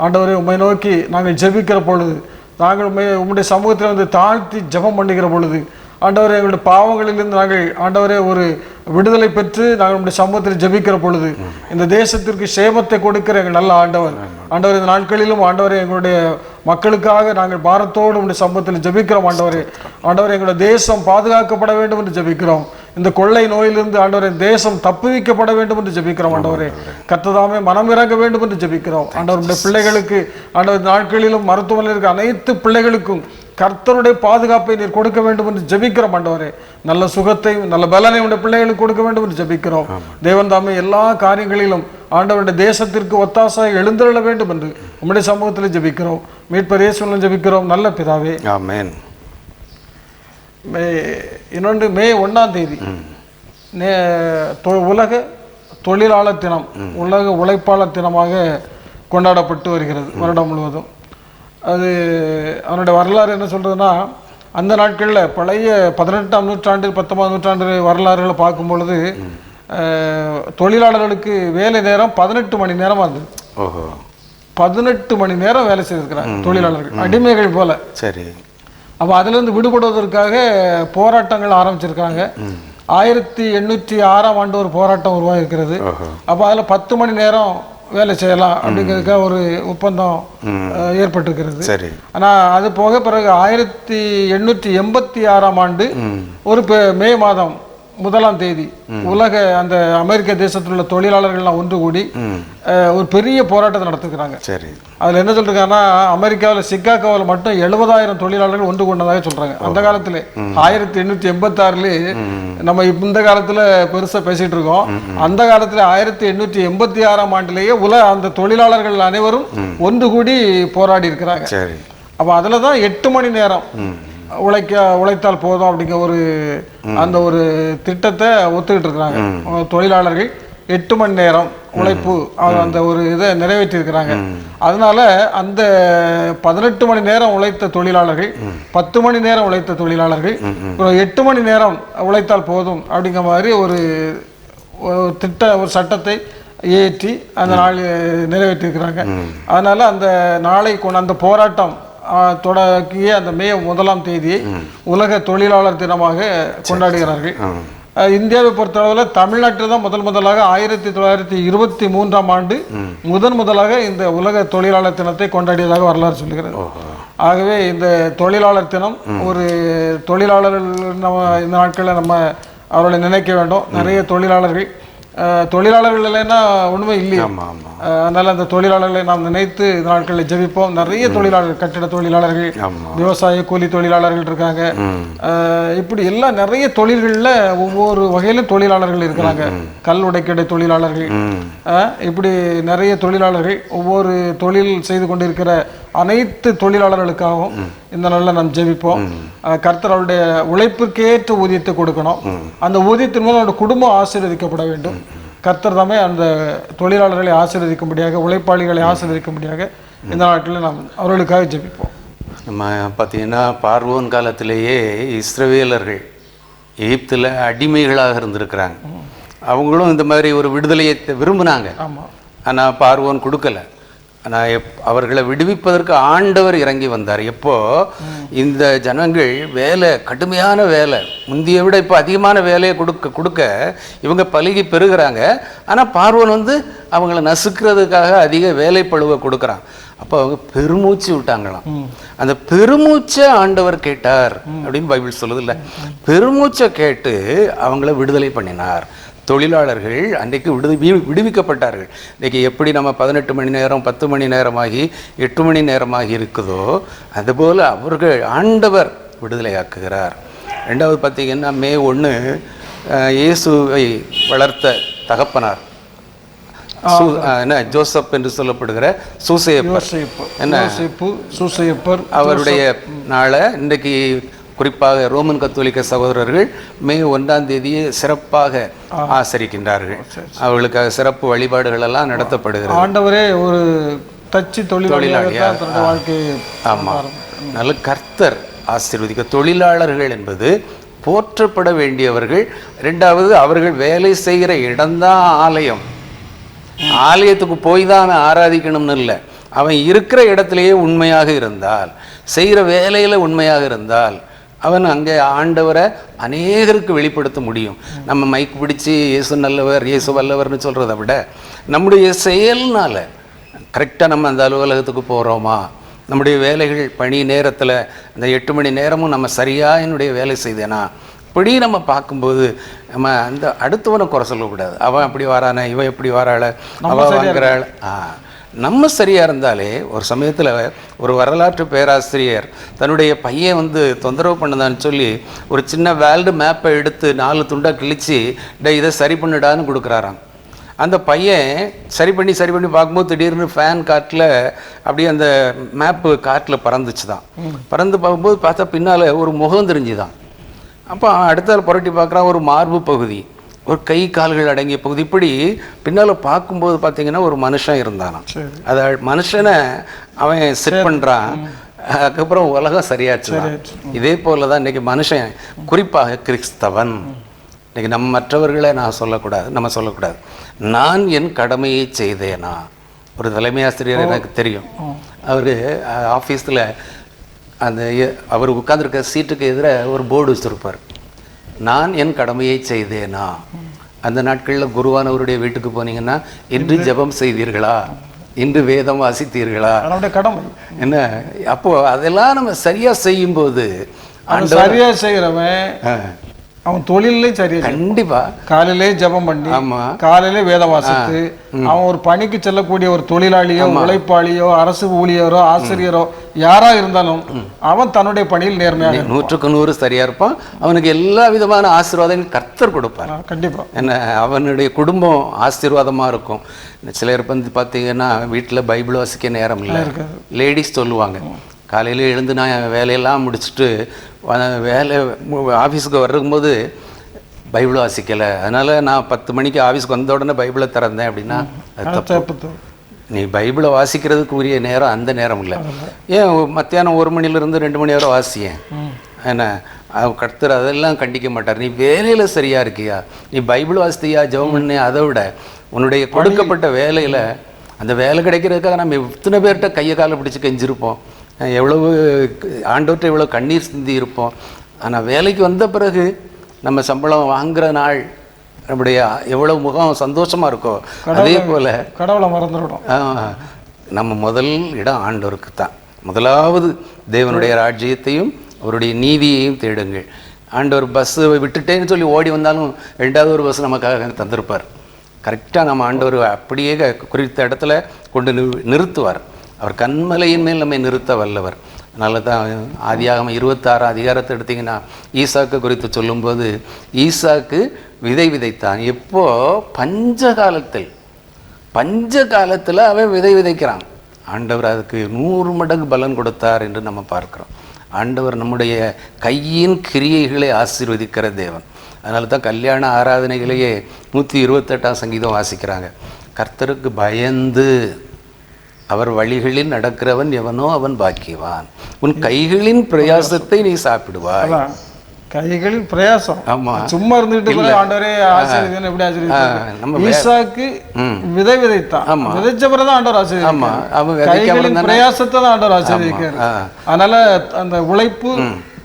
ஆண்டவரே உம்மை நோக்கி நாங்கள் ஜெபிக்கிற பொழுது, நாங்கள் உம்முடைய சமூகத்தில் வந்து தாழ்த்தி ஜெபம் பண்ணுகிற பொழுது, ஆண்டவரே எங்களுடைய பாவங்களிலிருந்து நாங்கள் ஆண்டவரே ஒரு விடுதலை பெற்று நாங்கள் நம்முடைய சமூகத்தில் ஜெபிக்கிற பொழுது இந்த தேசத்திற்கு சேமத்தை கொடுக்கிற எங்கள் நல்ல ஆண்டவர், இந்த நாட்களிலும் ஆண்டவரே எங்களுடைய மக்களுக்காக நாங்கள் பாரத்தோடு நம்முடைய சமூகத்தில் ஜெபிக்கிறோம். ஆண்டவரே எங்களுடைய தேசம் பாதுகாக்கப்பட வேண்டும் என்று ஜெபிக்கிறோம். இந்த கொள்ளை நோயிலிருந்து ஆண்டவரே தேசம் தப்புவிக்கப்பட வேண்டும் என்று ஜெபிக்கிறோம். கர்த்ததாமே மனம் இறங்க வேண்டும் என்று ஜெபிக்கிறோம். ஆண்டவருடைய பிள்ளைகளுக்கு நாட்களிலும் மருத்துவமனையில் இருக்க அனைத்து பிள்ளைகளுக்கும் கர்த்தருடைய பாதுகாப்பை நீர் கொடுக்க வேண்டும் என்று ஜெபிக்கிறோம். நல்ல சுகத்தை, நல்ல பலனை உடைய பிள்ளைகளுக்கு கொடுக்க வேண்டும் என்று ஜெபிக்கிறோம். தேவன் தாமே எல்லா காரியங்களிலும் ஆண்டவருடைய தேசத்திற்கு ஒத்தாசாய் எழுந்தருள வேண்டும் என்று உம்முடைய சமூகத்தில் ஜெபிக்கிறோம். மீட்பர் இயேசுவின் ஜெபிக்கிறோம் நல்ல பிதாவே, ஆமென். இன்னொன்று மே 1ஆம் தேதி உலக தொழிலாளர் தினம், உலக உழைப்பாளர் தினமாக கொண்டாடப்பட்டு வருகிறது வருடம் முழுவதும். அது அவனுடைய வரலாறு என்ன சொல்றதுன்னா, அந்த நாட்களில் பழைய 18ஆம் நூற்றாண்டு 19ஆம் நூற்றாண்டு வரலாறுகளை பார்க்கும் பொழுது தொழிலாளர்களுக்கு வேலை நேரம் 18 மணி நேரம் இருந்தது. 18 மணி நேரம் வேலை செய்திருக்கிறாங்க தொழிலாளர்கள், அடிமைகள் போல. சரி. அப்போ அதிலிருந்து விடுபடுவதற்காக போராட்டங்கள் ஆரம்பிச்சிருக்காங்க. 1806ஆம் ஆண்டு ஒரு போராட்டம் உருவாகிருக்கிறது. அப்போ அதில் 10 மணி நேரம் வேலை செய்யலாம் அப்படிங்கிறதுக்காக ஒரு ஒப்பந்தம் ஏற்பட்டிருக்கிறது. சரி. ஆனால் அது போக பிறகு 1886ஆம் ஆண்டு ஒரு மே மாதம் 1ஆம் தேதி உலக அந்த அமெரிக்க தேசத்தில் உள்ள தொழிலாளர்கள்லாம் ஒன்று கூடி ஒரு பெரிய போராட்டத்தை நடத்துக்கிறாங்க. சரி. அதில் என்ன சொல்றாங்கன்னா, அமெரிக்காவில் சிக்காகோவில் மட்டும் 70,000 தொழிலாளர்கள் ஒன்று கொண்டதாக சொல்றாங்க. அந்த காலத்துல 1886 நம்ம இந்த காலத்துல பெருசா பேசிட்டு இருக்கோம். அந்த காலத்துல 1886ஆம் ஆண்டிலேயே அந்த தொழிலாளர்கள் அனைவரும் ஒன்று கூடி போராடி இருக்கிறாங்க. அப்ப அதுலதான் 8 மணி நேரம் உழைத்தால் போதும் அப்படிங்கிற அந்த ஒரு திட்டத்தை ஒத்துக்கிட்டு இருக்கிறாங்க. தொழிலாளர்கள் 8 மணி நேரம் உழைப்பு அந்த ஒரு இதை நிறைவேற்றி இருக்கிறாங்க. அதனால அந்த 18 மணி நேரம் உழைத்த தொழிலாளர்கள், 10 மணி நேரம் உழைத்த தொழிலாளர்கள் 8 மணி நேரம் உழைத்தால் போதும் அப்படிங்கிற மாதிரி ஒரு சட்டத்தை ஏற்றி அந்த நாள் நிறைவேற்றிருக்கிறாங்க. அதனால அந்த நாளை அந்த போராட்டம் தொடங்கிய அந்த மே 1ஆம் தேதியை உலக தொழிலாளர் தினமாக கொண்டாடுகிறார்கள். இந்தியாவை பொறுத்தளவில் தமிழ்நாட்டில் தான் முதலாக 1923ஆம் ஆண்டு முதலாக இந்த உலக தொழிலாளர் தினத்தை கொண்டாடியதாக வரலாறு சொல்லுகிறது. ஆகவே இந்த தொழிலாளர் தினம் ஒரு தொழிலாளர்கள் இந்த நாட்களில் நம்ம அவர்களை நினைக்க வேண்டும். நிறைய தொழிலாளர்கள் இல்லைன்னா ஒண்ணுமே இல்லையா. அதனால அந்த தொழிலாளர்களை நாம் நினைத்து இந்த நாட்களில் ஜெபிப்போம். நிறைய தொழிலாளர்கள், கட்டிட தொழிலாளர்கள், விவசாய கூலி தொழிலாளர்கள் இருக்காங்க. இப்படி எல்லாம் நிறைய தொழில்களில் ஒவ்வொரு வகையிலும் தொழிலாளர்கள் இருக்கிறாங்க. கல் உடைக்கடை தொழிலாளர்கள், இப்படி நிறைய தொழிலாளர்கள் ஒவ்வொரு தொழில் செய்து கொண்டிருக்கிற அனைத்து தொழிலாளர்களுக்காகவும் இந்த நாளில் நாம் ஜெபிப்போம். கர்த்தர் அவருடைய உழைப்பிற்கேற்ற ஊதியத்தை கொடுக்கணும். அந்த ஊதியத்தின் மூலம் அவருடைய குடும்பம் ஆசீர்வதிக்கப்பட வேண்டும். கர்த்தர் தாமே அந்த தொழிலாளர்களை ஆசீர்வதிக்கும்படியாக, உழைப்பாளிகளை ஆசீர்வதிக்கும்படியாக இந்த நாட்களில் நாம் அவர்களுக்காக ஜெபிப்போம். நம்ம பார்த்தீங்கன்னா பார்வோன் காலத்திலேயே இஸ்ரவேலர்கள் எகிப்தில் அடிமைகளாக இருந்திருக்கிறாங்க. அவங்களும் இந்த மாதிரி ஒரு விடுதலையை விரும்பினாங்க. ஆனால் பார்வோன் கொடுக்கல. ஆனால் அவர்களை விடுவிப்பதற்கு ஆண்டவர் இறங்கி வந்தார். எப்போ இந்த ஜனங்கள் கடுமையான வேலை, முந்திய விட இப்போ அதிகமான வேலையை கொடுக்க இவங்க பழகி பெறுகிறாங்க. ஆனால் பார்வோன் அவங்கள நசுக்கிறதுக்காக அதிக வேலைப்பழுவை கொடுக்குறான். அப்போ அவங்க பெருமூச்சு விட்டாங்களாம். அந்த பெருமூச்சை ஆண்டவர் கேட்டார் அப்படின்னு பைபிள் சொல்லுது இல்லை. பெருமூச்சை கேட்டு அவங்கள விடுதலை பண்ணினார். தொழிலாளர்கள் அன்றைக்கு விடுவிக்கப்பட்டார்கள். இன்றைக்கி எப்படி நம்ம 18 மணி நேரம் 10 மணி நேரமாகி 8 மணி நேரமாகி இருக்குதோ அதுபோல் அவர்கள் ஆண்டவர் விடுதலையாக்குகிறார். ரெண்டாவது பார்த்திங்கன்னா மே 1 இயேசுவை வளர்த்த தகப்பனார் ஜோசப் என்று சொல்லப்படுகிற சூசையப்பர் அவருடைய நாளை இன்றைக்கு குறிப்பாக ரோமன் கத்தோலிக்க சகோதரர்கள் மே 1ஆம் தேதியை சிறப்பாக ஆசரிக்கின்றார்கள். அவர்களுக்காக சிறப்பு வழிபாடுகள் எல்லாம் நடத்தப்படுகிறது. ஆண்டவரே ஒரு தச்சு தொழிலாளியாக ஆமாம், நல்ல கர்த்தர் ஆசீர்வதிக்க. தொழிலாளர்கள் என்பது போற்றப்பட வேண்டியவர்கள். ரெண்டாவது, அவர்கள் வேலை செய்கிற இடம்தான் ஆலயம். ஆலயத்துக்கு போய் தான் அவன் ஆராதிக்கணும்னு இல்லை. அவன் இருக்கிற இடத்துலையே உண்மையாக இருந்தால், செய்கிற வேலையில் உண்மையாக இருந்தால் அவன் அங்கே ஆண்டவரை அநேகருக்கு வெளிப்படுத்த முடியும். நம்ம மைக் பிடிச்சி இயேசு நல்லவர், இயேசு வல்லவர்னு சொல்கிறத விட நம்முடைய செயல்னால கரெக்டாக நம்ம அந்த அலுவலகத்துக்கு போகிறோமா, நம்முடைய வேலைகள் பணி நேரத்தில் அந்த 8 மணி நேரமும் நம்ம சரியாக என்னுடைய வேலை செய்தேனா, இப்படி நம்ம பார்க்கும்போது நம்ம அந்த அடுத்தவனை குறை சொல்லக்கூடாது. அவன் அப்படி வரானே, இவன் எப்படி வராள, அவன் வாங்குறாள். நம்ம சரியாக இருந்தாலே. ஒரு சமயத்தில் ஒரு வரலாற்று பேராசிரியர் தன்னுடைய பையன் தொந்தரவு பண்ணுதான்னு சொல்லி ஒரு சின்ன வேர்ல்டு மேப்பை எடுத்து 4 துண்டாக கிழிச்சு இதை சரி பண்ணிடான்னு கொடுக்குறாராம். அந்த பையன் சரி பண்ணி பார்க்கும்போது திடீர்னு ஃபேன் காட்டில் அப்படியே அந்த மேப்பு காட்டில் பறந்துச்சு தான். பறந்து பார்க்கும்போது பார்த்தா பின்னால் ஒரு முகம் தெரிஞ்சுதான். அப்போ அடுத்த புரட்டி பார்க்குறான், ஒரு மார்பு பகுதி, ஒரு கை கால்கள் அடங்கிய பகுதி. இப்படி பின்னால் பார்க்கும்போது பார்த்தீங்கன்னா ஒரு மனுஷன் இருந்தானாம். அதை மனுஷனை அவன் செட் பண்ணுறான். அதுக்கப்புறம் உலகம் சரியாச்சு. இதே போல தான் இன்றைக்கி மனுஷன், குறிப்பாக கிறிஸ்தவன். இன்றைக்கி மற்றவர்களை நம்ம சொல்லக்கூடாது. நான் என் கடமையை செய்தேனா. ஒரு தலைமை ஆசிரியர் எனக்கு தெரியும். அவர் ஆஃபீஸில் அவர் உட்கார்ந்துருக்க சீட்டுக்கு எதிராக ஒரு போர்டு வச்சுருப்பார், நான் என் கடமையை செய்தேனா. அந்த நாட்களில் குருவானவருடைய வீட்டுக்கு போனீங்கன்னா, இன்று ஜெபம் செய்தீர்களா, இன்று வேதம் வாசித்தீர்களா, கடமை என்ன. அப்போ அதெல்லாம் நம்ம சரியா செய்யும்போது சரியா செய்கிறவன் அவன் தொழிலையும் சரியா கண்டிப்பா காலையிலே ஜெபம் பண்ணி ஆமா காலையிலே வேத வாசித்து அவன் ஒரு பணிக்கு செல்லக்கூடிய ஒரு தொழிலாளியோ உழைப்பாளியோ அரசு ஊழியரோ ஆசிரியரோ யாரா இருந்தாலும் அவன் தன்னுடைய பணியில் நேர்மையாக 100% சரியா இருப்பான். அவனுக்கு எல்லா விதமான ஆசீர்வாதங்களும் கர்த்தர் கொடுப்பார். கண்டிப்பா என்ன அவனுடைய குடும்பம் ஆசீர்வாதமா இருக்கும். சிலர் வந்து பார்த்தீங்கன்னா வீட்டில் பைபிள் வாசிக்க நேரம் இல்லை. லேடிஸ் சொல்லுவாங்க, காலையில் எழுந்து நான் வேலையெல்லாம் முடிச்சுட்டு வேலை ஆஃபீஸுக்கு வரும்போது பைபிள் வாசிக்கலை, அதனால் நான் 10 மணிக்கு ஆஃபீஸுக்கு வந்த உடனே பைபிளை திறந்தேன் அப்படின்னா அது தப்பு. நீ பைபிளை வாசிக்கிறதுக்கு உரிய நேரம் அந்த நேரம் இல்லை. ஏன் மத்தியானம் 1 மணிலேருந்து 2 மணி வரை வாசியேன் என்ன? கர்த்தர் அதெல்லாம் கண்டிக்க மாட்டார். நீ வேலையில் சரியாக இருக்கியா, நீ பைபிள் வாசித்தியா, ஜெபம் பண்ணி, அதை விட உன்னுடைய கொடுக்கப்பட்ட வேலையில் அந்த வேலை கிடைக்கிறதுக்காக நம்ம எத்தனை பேர்கிட்ட கையை காலை பிடிச்சி கெஞ்சிருப்போம், எவ்வளவு ஆண்டவர்கிட்ட எவ்வளோ கண்ணீர் சிந்தி இருப்போம். ஆனால் வேலைக்கு வந்த பிறகு நம்ம சம்பளம் வாங்குகிற நாள் நம்முடைய எவ்வளோ முகம் சந்தோஷமாக இருக்கோ அதே போல் கடவுளை மறந்துவிடும். நம்ம முதல் இடம் ஆண்டவருக்கு தான். முதலாவது தேவனுடைய ராஜ்யத்தையும் அவருடைய நீதியையும் தேடுங்கள். ஆண்டவர் பஸ்ஸு விட்டுட்டேன்னு சொல்லி ஓடி வந்தாலும் 2வது ஒரு பஸ் நமக்காக தந்திருப்பார். கரெக்டாக நம்ம ஆண்டவர் அப்படியே குறித்த இடத்துல கொண்டு நிறுத்துவார். அவர் கண்மலையின் மேல் நம்மை நிறுத்த வல்லவர். அதனால தான் ஆதியாகமம் 26 அதிகாரத்தை எடுத்திங்கன்னா ஈசாக்கு குறித்து சொல்லும்போது, ஈசாக்கு விதை விதைத்தான். எப்போ? பஞ்ச காலத்தில் அவன் விதை விதைக்கிறான். ஆண்டவர் அதுக்கு 100 மடங்கு பலன் கொடுத்தார் என்று நம்ம பார்க்குறோம். ஆண்டவர் நம்முடைய கையின் கிரியைகளை ஆசீர்வதிக்கிற தேவன். அதனால தான் கல்யாண ஆராதனைகளையே 128ஆம் சங்கீதம் வாசிக்கிறாங்க. கர்த்தருக்கு பயந்து அவர் வழிகளில் நடக்கிறவன் எவனோ அவன் பாக்கியவான், உன் கைகளின் பிரயாசத்தை நீ சாப்பிடுவாய். கைகளின் பிரயாசம். ஆமா, சும்மா இருந்துட்டு ஆண்டவரே ஆசீர்வதின்னு எப்படி ஆசீர்வதிச்சார்? ஈசாக்கு விதை விதைத்தான், விதைச்ச பிறகுதான் ஆண்டவர் ஆசீர்வதிக்கிறார். கைகளின் பிரயாசத்தை தான் ஆண்டவர் ஆசீர்வதிக்கிறார். அதனால அந்த உழைப்பு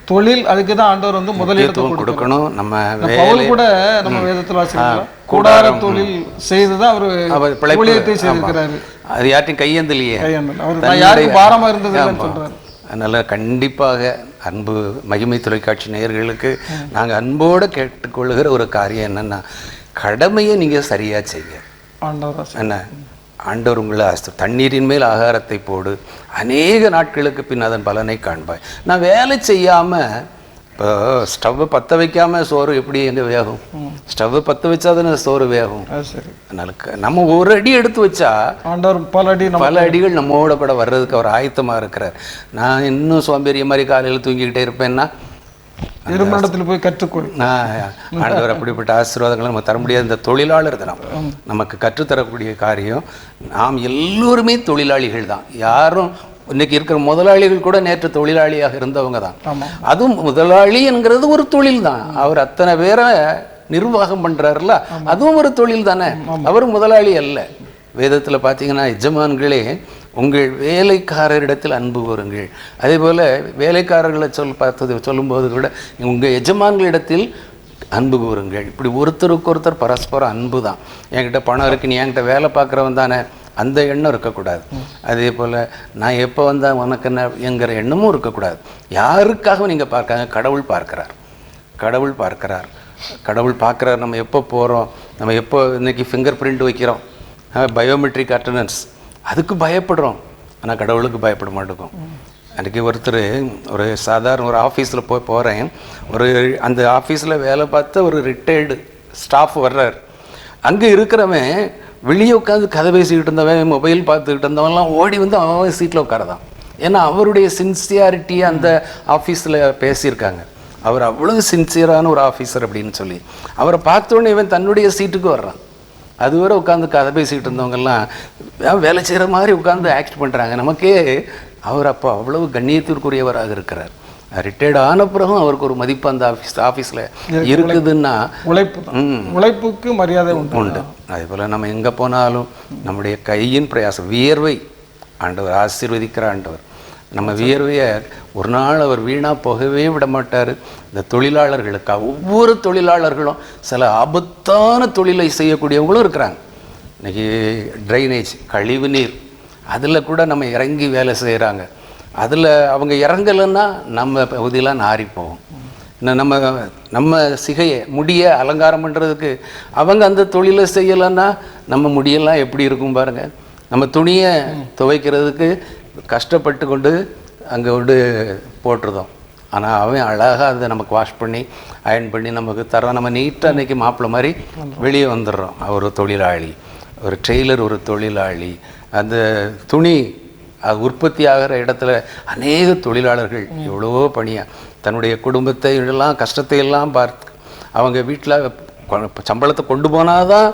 தொழில் அதுக்கு தான் ஆண்டவர் வந்து முதலிடத்தை கொடுக்கணும். நம்ம பவுல் கூட நம்ம வேதத்தில் வாசிக்கிறோம், கூடார தொழில் செய்துதான் அவர் ஊழியத்தை செய்திருக்கிறாரு. அது யார்ட்டையும் கையேந்தலையே, அவர் யாருக்கும் பாரமா இருந்ததுன்னு சொல்றாரு. அதனால கண்டிப்பாக அன்பு மகிமை தொலைக்காட்சி நேயர்களுக்கு நாங்கள் அன்போடு கேட்டுக்கொள்கிற ஒரு காரியம் என்னன்னா, கடமையை நீங்கள் சரியா செய்ய. என்ன? ஆண்டவர் உங்களை தண்ணீரின் மேல் ஆகாரத்தை போடு, அநேக நாட்களுக்கு பின் அதன் பலனை காண்பாய். நான் வேலை செய்யாமல் இப்போ ஸ்டவ்வை பற்ற வைக்காமல் சோறு எப்படி எங்கே வேகும்? ஸ்டவ்வை பற்ற வச்சா தானே சோறு வேகும். அதனால நம்ம ஒரு அடி எடுத்து வச்சா ஆண்டவர் பல அடிகள் நம்மோட கூட வர்றதுக்கு அவர் ஆயத்தமாக இருக்கிறார். நான் இன்னும் சோம்பேறிய மாதிரி காலையில் தூங்கிக்கிட்டே இருப்பேன்னா இருமண்டத்தில் போய் கற்றுக்கொள். ஆண்டவர் அப்படிப்பட்ட ஆசீர்வாதங்களை நம்ம தர முடியாது. இந்த தொழிலாளர் தினம் நமக்கு கற்றுத்தரக்கூடிய காரியம், நாம் எல்லோருமே தொழிலாளிகள் தான். யாரும் இன்னைக்கு இருக்கிற முதலாளிகள் கூட நேற்று தொழிலாளியாக இருந்தவங்க தான். அதுவும் முதலாளி என்கிறது ஒரு தொழில் தான். அவர் அத்தனை பேரை நிர்வாகம் பண்றாருல, அதுவும் ஒரு தொழில் தானே. அவர் முதலாளி அல்ல. வேதத்தில் பார்த்தீங்கன்னா, எஜமான்களே உங்கள் வேலைக்காரரிடத்தில் அன்பு கூறுங்கள். அதே போல் வேலைக்காரர்களை சொல்லும்போது கூட உங்கள் எஜமான்களிடத்தில் அன்பு கூறுங்கள். இப்படி ஒருத்தருக்கு ஒருத்தர் பரஸ்பரம் அன்பு தான். என்கிட்ட பணம் இருக்கு, நீ என்கிட்ட வேலை பார்க்குறவன் தானே, அந்த எண்ணம் இருக்கக்கூடாது. அதே போல் நான் எப்போ வந்தால் உனக்கு என்ன என்கிற எண்ணமும் இருக்கக்கூடாது. யாருக்காகவும் நீங்கள் பார்க்காங்க, கடவுள் பார்க்குறார். நம்ம எப்போ போகிறோம், நம்ம எப்போ இன்றைக்கி ஃபிங்கர் பிரிண்ட் வைக்கிறோம், பயோமெட்ரிக் அட்டண்டன்ஸ், அதுக்கு பயப்படுறோம். ஆனால் கடவுளுக்கு பயப்பட மாட்டோம். அன்றைக்கி ஒருத்தர் ஒரு சாதாரண ஒரு ஆஃபீஸில் போகிறேன். அந்த ஆஃபீஸில் வேலை பார்த்த ஒரு ரிட்டையர்டு ஸ்டாஃப் வர்றார். அங்கே இருக்கிறவன் வெளியே உட்காந்து கதை பேசிக்கிட்டு இருந்தவன், மொபைல் பார்த்துக்கிட்டு இருந்தவன்லாம் ஓடி வந்து அவன் சீட்டில் உட்காரதான். ஏன்னா அவருடைய சின்சியாரிட்டி அந்த ஆஃபீஸில் பேசியிருக்காங்க. அவர் அவ்வளோ சின்சியரான ஒரு ஆஃபீஸர் அப்படின்னு சொல்லி அவரை பார்த்தோன்னே இவன் தன்னுடைய சீட்டுக்கு வர்றான். அதுவரை உட்காந்து கதை பேசிக்கிட்டு இருந்தவங்கெல்லாம் வேலை செய்கிற மாதிரி உட்காந்து ஆக்ட் பண்ணுறாங்க. நமக்கே அவர் அப்போ அவ்வளவு கண்ணியத்திற்குரியவராக இருக்கிறார். ரிட்டையர்ட் ஆன பிறகும் அவருக்கு ஒரு மதிப்பு அந்த ஆஃபீஸில் இருக்குதுன்னா உழைப்புக்கு மரியாதை உண்டு. அதே போல் நம்ம எங்கே போனாலும் நம்முடைய கையின் பிரயாசம், வியர்வை ஆண்டவர் ஆசீர்வதிக்கிற ஆண்டவர். நம்ம வியர்வையை ஒரு நாள் அவர் வீணாக போகவே விட மாட்டார். இந்த தொழிலாளர்களுக்காக ஒவ்வொரு தொழிலாளர்களும் சில ஆபத்தான தொழிலை செய்யக்கூடியவங்களும் இருக்கிறாங்க. இன்றைக்கி ட்ரைனேஜ், கழிவு நீர், அதில் கூட நம்ம இறங்கி வேலை செய்கிறாங்க. அதில் அவங்க இறங்கலைன்னா நம்ம பகுதியெலாம் நாரி போகும். நம்ம நம்ம சிகையை முடியை அலங்காரம் பண்ணுறதுக்கு அவங்க அந்த தொழிலை செய்யலைன்னா நம்ம முடியெல்லாம் எப்படி இருக்கும் பாருங்கள். நம்ம துணியை துவைக்கிறதுக்கு கஷ்டப்பட்டு கொண்டு அங்கே கொண்டு போட்டுருதோம். ஆனால் அவன் அழகாக அதை நமக்கு வாஷ் பண்ணி அயர்ன் பண்ணி நமக்கு தரோம். நம்ம நீட்டாக அன்றைக்கி மாப்பிள்ளை மாதிரி வெளியே வந்துடுறோம். ஒரு தொழிலாளி, ஒரு டெய்லர் ஒரு தொழிலாளி. அந்த துணி அது உற்பத்தி ஆகிற இடத்துல அநேக தொழிலாளர்கள் எவ்வளவோ பணியாக தன்னுடைய குடும்பத்தை எல்லாம் கஷ்டத்தை எல்லாம் பார்த்து அவங்க வீட்டில் சம்பளத்தை கொண்டு போனால் தான்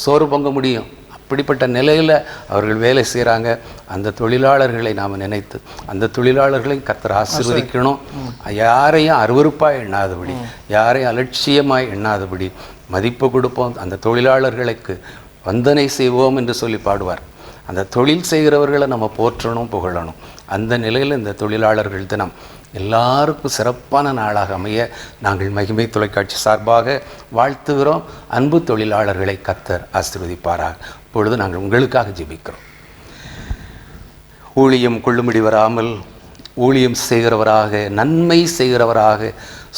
சோறு பொங்க முடியும். அப்படிப்பட்ட நிலையில் அவர்கள் வேலை செய்கிறாங்க. அந்த தொழிலாளர்களை நாம் நினைத்து அந்த தொழிலாளர்களை கர்த்தர் ஆசீர்வதிக்கணும். யாரையும் அருவருப்பாக எண்ணாதபடி, யாரையும் அலட்சியமாக எண்ணாதபடி மதிப்பு கொடுப்போம். அந்த தொழிலாளர்களுக்கு வந்தனை செய்வோம் என்று சொல்லி பாடுவார். அந்த தொழில் செய்கிறவர்களை நம்ம போற்றணும், புகழணும். அந்த நிலையில் இந்த தொழிலாளர்கள் தினம் எல்லாருக்கும் சிறப்பான நாளாக அமைய நாங்கள் மகிமை தொலைக்காட்சி சார்பாக வாழ்த்துகிறோம். அன்பு தொழிலாளர்களை கர்த்தர் ஆசீர்வதிப்பாராக. இப்பொழுது நாங்கள் உங்களுக்காக ஜெபிக்கிறோம். ஊழியம் கொள்ளும்படி வராமல் ஊழியம் செய்கிறவராக, நன்மை செய்கிறவராக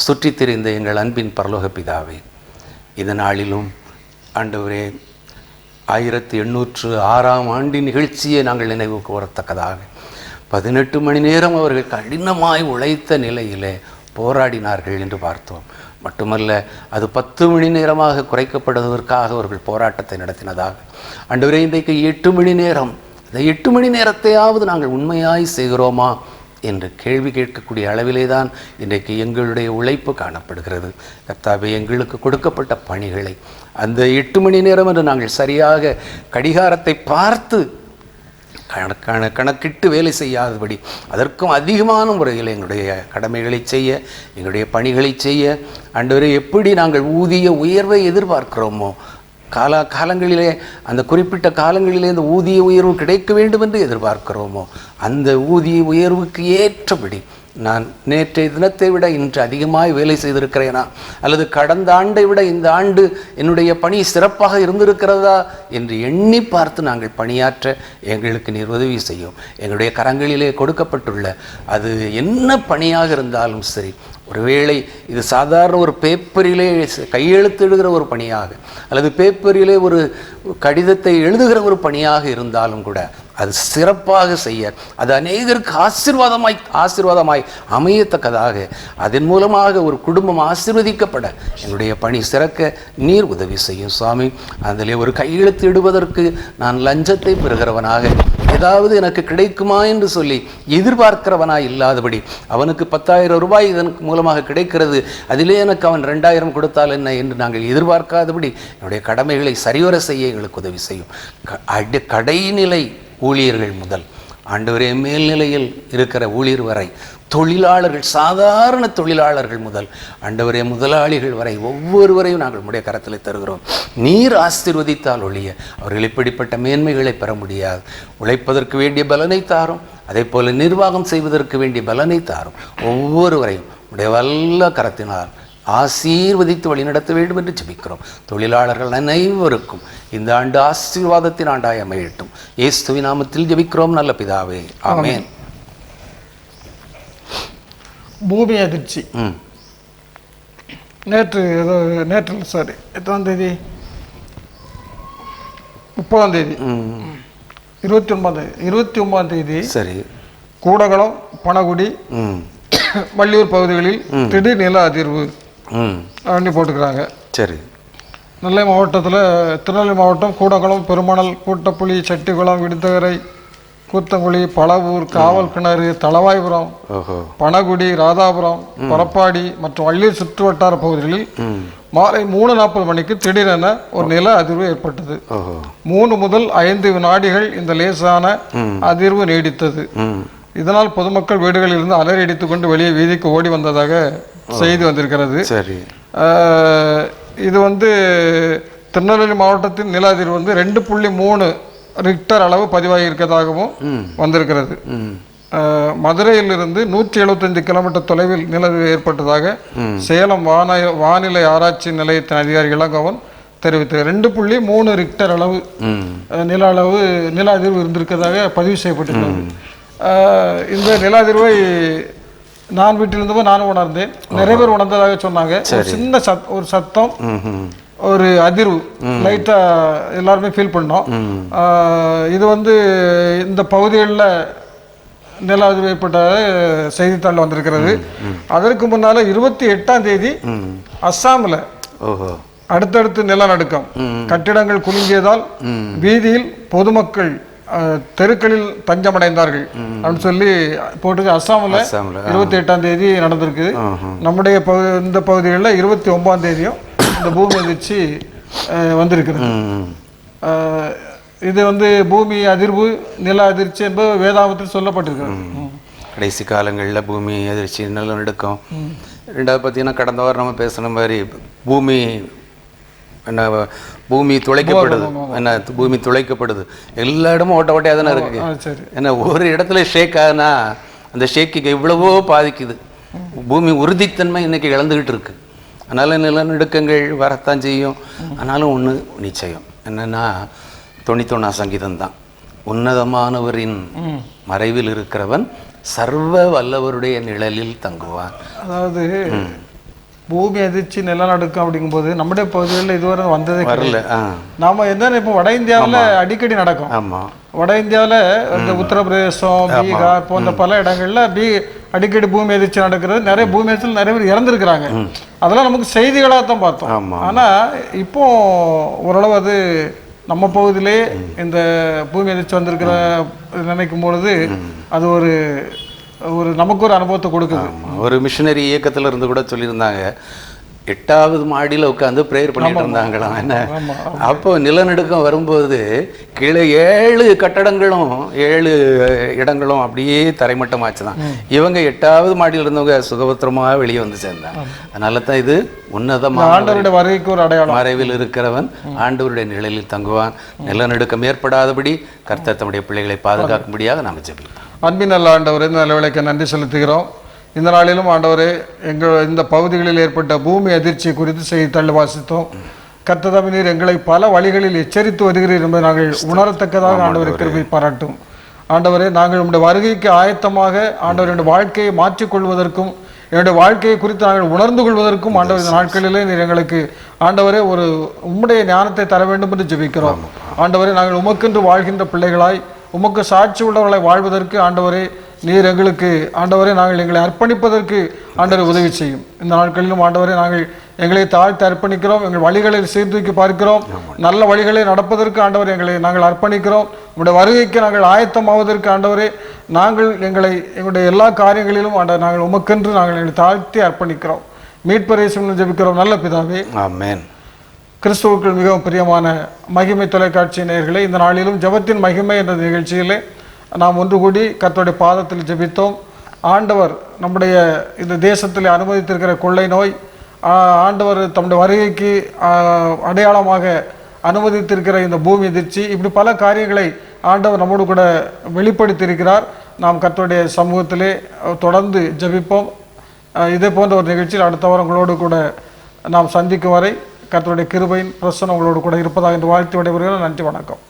சுற்றித் திரிந்த எங்கள் அன்பின் பரலோக பிதாவே, இந்த நாளிலும் ஆண்டவரே 1806ஆம் ஆண்டின் நிகழ்ச்சியை நாங்கள் நினைவு கூறத்தக்கதாக 18 மணி நேரம் அவர்கள் கடினமாய் உழைத்த நிலையிலே போராடினார்கள் என்று பார்த்தோம். மட்டுமல்ல, அது 10 மணி நேரமாக குறைக்கப்படுவதற்காக அவர்கள் போராட்டத்தை நடத்தினதாக. ஆண்டவரே, இன்றைக்கு 8 மணி நேரம், இந்த 8 மணி நேரத்தையாவது நாங்கள் உண்மையாய் செய்கிறோமா என்று கேள்வி கேட்கக்கூடிய அளவிலே தான் இன்றைக்கு எங்களுடைய உழைப்பு காணப்படுகிறது. கர்த்தாவே, எங்களுக்கு கொடுக்கப்பட்ட பணிகளை அந்த 8 மணி நேரம் என்று நாங்கள் சரியாக கடிகாரத்தை பார்த்து கணக்கிட்டு வேலை செய்யாதபடி அதற்கும் அதிகமான முறையில் எங்களுடைய கடமைகளை செய்ய, எங்களுடைய பணிகளை செய்ய, ஆண்டவரே, எப்படி நாங்கள் ஊதிய உயர்வை எதிர்பார்க்கிறோமோ, காலங்களிலே அந்த குறிப்பிட்ட காலங்களிலே இந்த ஊதிய உயர்வு கிடைக்க வேண்டும் என்று எதிர்பார்க்கிறோமோ, அந்த ஊதிய உயர்வுக்கு ஏற்றபடி நான் நேற்றைய தினத்தை விட இன்று அதிகமாக வேலை செய்திருக்கிறேனா, அல்லது கடந்த ஆண்டை விட இந்த ஆண்டு என்னுடைய பணி சிறப்பாக இருந்திருக்கிறதா என்று எண்ணி பார்த்து நாங்கள் பணியாற்ற எங்களுக்கு நீர் உதவி செய்யும். எங்களுடைய கரங்களிலே கொடுக்கப்பட்டுள்ள அது என்ன பணியாக இருந்தாலும் சரி, ஒருவேளை இது சாதாரண ஒரு பேப்பரிலே கையெழுத்து எழுதுகிற ஒரு பணியாக, அல்லது பேப்பரிலே ஒரு கடிதத்தை எழுதுகிற ஒரு பணியாக இருந்தாலும் கூட அது சிறப்பாக செய்ய, அது அநேகருக்கு ஆசீர்வாதமாய் அமையத்தக்கதாக, அதன் மூலமாக ஒரு குடும்பம் ஆசீர்வதிக்கப்பட எங்களுடைய பணி சிறக்க நீர் உதவி செய்யும் சுவாமி. அதிலே ஒரு கையெழுத்து இடுவதற்கு நான் லஞ்சத்தை பெறுகிறவனாக, ஏதாவது எனக்கு கிடைக்குமா என்று சொல்லி எதிர்பார்க்கிறவனாய் இல்லாதபடி, அவனுக்கு 10,000 ரூபாய் இதன் மூலமாக கிடைக்கிறது, அதிலே எனக்கு அவன் 2,000 கொடுத்தால் என்ன என்று நாங்கள் எதிர்பார்க்காதபடி என்னுடைய கடமைகளை சரிவர செய்ய எங்களுக்கு உதவி செய்யும். கடைநிலை ஊழியர்கள் முதல் ஆண்டவரே மேல்நிலையில் இருக்கிற ஊழியர் வரை, தொழிலாளர்கள், சாதாரண தொழிலாளர்கள் முதல் ஆண்டவரே முதலாளிகள் வரை ஒவ்வொருவரையும் நாங்கள் உம்முடைய கரத்தில் தருகிறோம். நீர் ஆசீர்வதித்தால் ஒழிய அவர்கள் இப்படிப்பட்ட மேன்மைகளை பெற முடியாது. உழைப்பதற்கு வேண்டிய பலனை தாரும், அதே போல நிர்வாகம் செய்வதற்கு வேண்டிய பலனை தாரும். ஒவ்வொருவரையும் உடைய வல்ல கரத்தினால் ஆசீர்வதித்து வழிநடத்த வேண்டும் என்று ஜெபிக்கிறோம். தொழிலாளர்கள் அனைவருக்கும் இந்த ஆண்டு ஆசீர்வாதத்தின் ஆண்டாய் அமையட்டும். இயேசுவின் நாமத்தில் ஜெபிக்கிறோம் நல்ல பிதாவே, ஆமென். பூமி அதிர்ச்சி நேற்று சாரி எத்தனாம் தேதி, 30ஆம் தேதி, 29ஆம் தேதி சரி, கூடகுளம், பனகுடி, வள்ளியூர் பகுதிகளில் திடீர் நில அதிர்வு அப்படி போட்டுக்கிறாங்க. சரி, நெல்லை மாவட்டத்தில், திருநெல்வேலி மாவட்டம் கூடகுளம், பெருமணல், கூட்டப்புலி, செட்டிக்குளம், விடுதகரை, கூத்தங்குழி, பழவூர், காவல் கிணறு, தளவாய்புரம், பனகுடி, ராதாபுரம், பரப்பாடி மற்றும் வள்ளியூர் சுற்று வட்டார பகுதிகளில் மாலை 3:40 மணிக்கு திடீரென ஒரு நில அதிர்வு ஏற்பட்டது. 3 முதல் 5 வினாடிகள் இந்த லேசான அதிர்வு நீடித்தது. இதனால் பொதுமக்கள் வீடுகளில் இருந்து அலறி அடித்துக் கொண்டு வெளியே வீதிக்கு ஓடி வந்ததாக செய்தி வந்திருக்கிறது. சரி, இது திருநெல்வேலி மாவட்டத்தின் நில அதிர்வு 2.3 ரிக்டர் அளவு பதிவாகி இருக்கிறதாகவும் வந்திருக்கிறது. மதுரையிலிருந்து 175 கிலோமீட்டர் தொலைவில் நிலஅதிர்வு ஏற்பட்டதாக சேலம் வானிலை ஆராய்ச்சி நிலையத்தின் அதிகாரி இளங்கோவன் தெரிவித்தார். 2.3 ரிக்டர் அளவு நில அதிர்வு இருந்திருக்கிறதாக பதிவு செய்யப்பட்டிருக்கிறது. இந்த நில அதிர்வை நான் வீட்டில் இருந்தபோது நானும் உணர்ந்தேன், நிறைய பேர் உணர்ந்ததாக சொன்னாங்க. ஒரு சின்ன ஒரு சத்தம், ஒரு அதிர்வு லைட்டா எல்லாருமே ஃபீல் பண்ணோம். இது வந்து இந்த பகுதிகளில் நில அதிர்வு ஏற்பட்ட செய்தித்தாள் வந்திருக்கிறது. அதற்கு முன்னால 28ஆம் தேதி அஸ்ஸாமில் அடுத்தடுத்து நிலநடுக்கம், கட்டிடங்கள் குலுங்கியதால் வீதியில் பொதுமக்கள் தெருக்களில் தஞ்சமடைந்தார்கள் அப்படின்னு சொல்லி போட்டு அஸ்ஸாமில் 28ஆம் தேதி நடந்திருக்கு. நம்முடைய இந்த பகுதிகளில் 29ஆம் தேதியும் இந்த பூமி அதிர்ச்சி வந்திருக்கிறது. இது வந்து பூமி அதிர்வு, நில அதிர்ச்சி என்பது வேதாகமத்தில் சொல்லப்பட்டிருக்கிறது. கடைசி காலங்களில் பூமி அதிர்ச்சி, நிலநடுக்கம். ரெண்டாவது பார்த்தீங்கன்னா கடந்த வாரம் நம்ம பேசுன மாதிரி பூமி என்ன, பூமி துளைக்கப்படுது, என்ன பூமி துளைக்கப்படுது, எல்லா இடமும் ஓட்ட ஓட்டையாக தானே இருக்கு. ஏன்னா ஒரு இடத்துல ஷேக் ஆகுனா அந்த ஷேக்கு எவ்வளவோ பாதிக்குது. பூமி உறுதித்தன்மை இன்னைக்கு இழந்துகிட்டு இருக்கு. அதனால நிலநடுக்கங்கள் வரத்தான் செய்யும். ஆனாலும் ஒன்று நிச்சயம் என்னன்னா 91ஆம் சங்கீதம் தான், உன்னதமானவரின் மறைவில் இருக்கிறவன் சர்வ வல்லவருடைய நிழலில் தங்குவான். அதாவது பூமி அதிர்ச்சி, நிலநடுக்கம் அப்படிங்கும்போது நம்முடைய பகுதிகளில் இதுவரை வந்ததே வரல. நாம என்னன்னா இப்போ வட இந்தியாவில் அடிக்கடி நடக்கும். ஆமாம், வட இந்தியாவில் இந்த உத்தரப்பிரதேசம், பீகார் போன்ற பல இடங்கள்ல அடிக்கடி பூமி அதிர்ச்சி நடக்கிறது. நிறைய பூமி அதிர்ச்சியில் நிறைய பேர் இறந்துருக்கிறாங்க. அதெல்லாம் நமக்கு செய்திகளாக தான் பார்த்தோம். ஆனா இப்போ ஓரளவு அது நம்ம பகுதியிலே இந்த பூமி அதிர்ச்சி வந்திருக்கிற நினைக்கும் பொழுது அது ஒரு நமக்கு ஒரு அனுபவத்தை கொடுக்குது. ஒரு மிஷனரி இயக்கத்துல இருந்து கூட சொல்லியிருந்தாங்க, 8வது மாடியில் உட்காந்து ப்ரேயர் பண்ணிட்டு இருந்தாங்களாம். என்ன அப்போ நிலநடுக்கம் வரும்போது கீழே 7 கட்டடங்களும் 7 இடங்களும் அப்படியே தரைமட்டமாச்சுதான். இவங்க 8வது மாடியில் இருந்தவங்க சுகபத்திரமாக வெளியே வந்து சேர்ந்தாங்க. அதனால தான் இது உன்னதமான ஆண்டவருடைய வருகைக்கு ஒரு அடையாளம். மறைவில் இருக்கிறவன் ஆண்டவருடைய நிழலில் தங்குவான். நிலநடுக்கம் ஏற்படாதபடி கர்த்தர் தம்முடைய பிள்ளைகளை பாதுகாக்கும்படியாக நாம் ஜெபிப்போம். அன்பின் நல்ல ஆண்டவரே, இந்த நிலவிலைக்கு நன்றி செலுத்துகிறோம். இந்த நாளிலும் ஆண்டவரே, இந்த பகுதிகளில் ஏற்பட்ட பூமி அதிர்ச்சி குறித்து செய்தித்தாள் வாசித்தோம். கர்த்தர் நீர் எங்களை பல வழிகளில் எச்சரித்து வருகிறீர் என்பதை நாங்கள் உணரத்தக்கதாக ஆண்டவரை கிருபை பாராட்டும். ஆண்டவரே, நாங்கள் உங்களுடைய வருகைக்கு ஆயத்தமாக ஆண்டவருடைய வாழ்க்கையை மாற்றிக்கொள்வதற்கும் என்னுடைய வாழ்க்கையை குறித்து நாங்கள் உணர்ந்து கொள்வதற்கும் ஆண்டவர் இந்த நாட்களிலே நீர் எங்களுக்கு ஆண்டவரே ஒரு உம்முடைய ஞானத்தை தர வேண்டும் என்று ஜெபிக்கிறோம். ஆண்டவரே, நாங்கள் உமக்கென்று வாழ்கின்ற பிள்ளைகளாய் உமக்கு சாட்சி உள்ளவர்களை வாழ்வதற்கு ஆண்டவரே நீர் எங்களுக்கு ஆண்டவரே நாங்கள் எங்களை அர்ப்பணிப்பதற்கு ஆண்டவரை உதவி செய்யும். இந்த நாட்களிலும் ஆண்டவரே நாங்கள் எங்களை தாழ்த்தி அர்ப்பணிக்கிறோம். எங்கள் வழிகளை சீர்தூக்கி பார்க்கிறோம். நல்ல வழிகளை நடப்பதற்கு ஆண்டவரை நாங்கள் அர்ப்பணிக்கிறோம். உங்களுடைய வருகைக்கு நாங்கள் ஆயத்தமாவதற்கு ஆண்டவரே எங்களுடைய எல்லா காரியங்களிலும் ஆண்டவர் நாங்கள் உமக்கென்று நாங்கள் எங்களை தாழ்த்தி அர்ப்பணிக்கிறோம். மீட்பரை ஜெபிக்கிறோம் நல்ல பிதாவே, ஆமென். கிறிஸ்துவுக்குள் மிகவும் பிரியமான மகிமை தொலைக்காட்சி நேயர்களே, இந்த நாளிலும் ஜெபத்தின் மகிமை என்ற நிகழ்ச்சியிலே நாம் ஒன்று கூடி கர்த்தருடைய பாதத்தில் ஜெபித்தோம். ஆண்டவர் நம்முடைய இந்த தேசத்தில் அனுமதித்திருக்கிற கொள்ளை நோய், ஆண்டவர் தம்முடைய வருகைக்கு அடையாளமாக அனுமதித்திருக்கிற இந்த பூமி அதிர்ச்சி, இப்படி பல காரியங்களை ஆண்டவர் நம்மோடு கூட வெளிப்படுத்தியிருக்கிறார். நாம் கர்த்தருடைய சமூகத்திலே தொடர்ந்து ஜெபிப்போம். இதே போன்ற ஒரு நிகழ்ச்சியில் அடுத்த வாரம் உங்களோடு கூட நாம் சந்திக்கும் வரை கர்த்தருடைய கிருபையின் பிரசன்னம் உங்களோடு கூட இருப்பதாக என்று வாழ்த்து விடைபெறுகிறேன். நன்றி, வணக்கம்.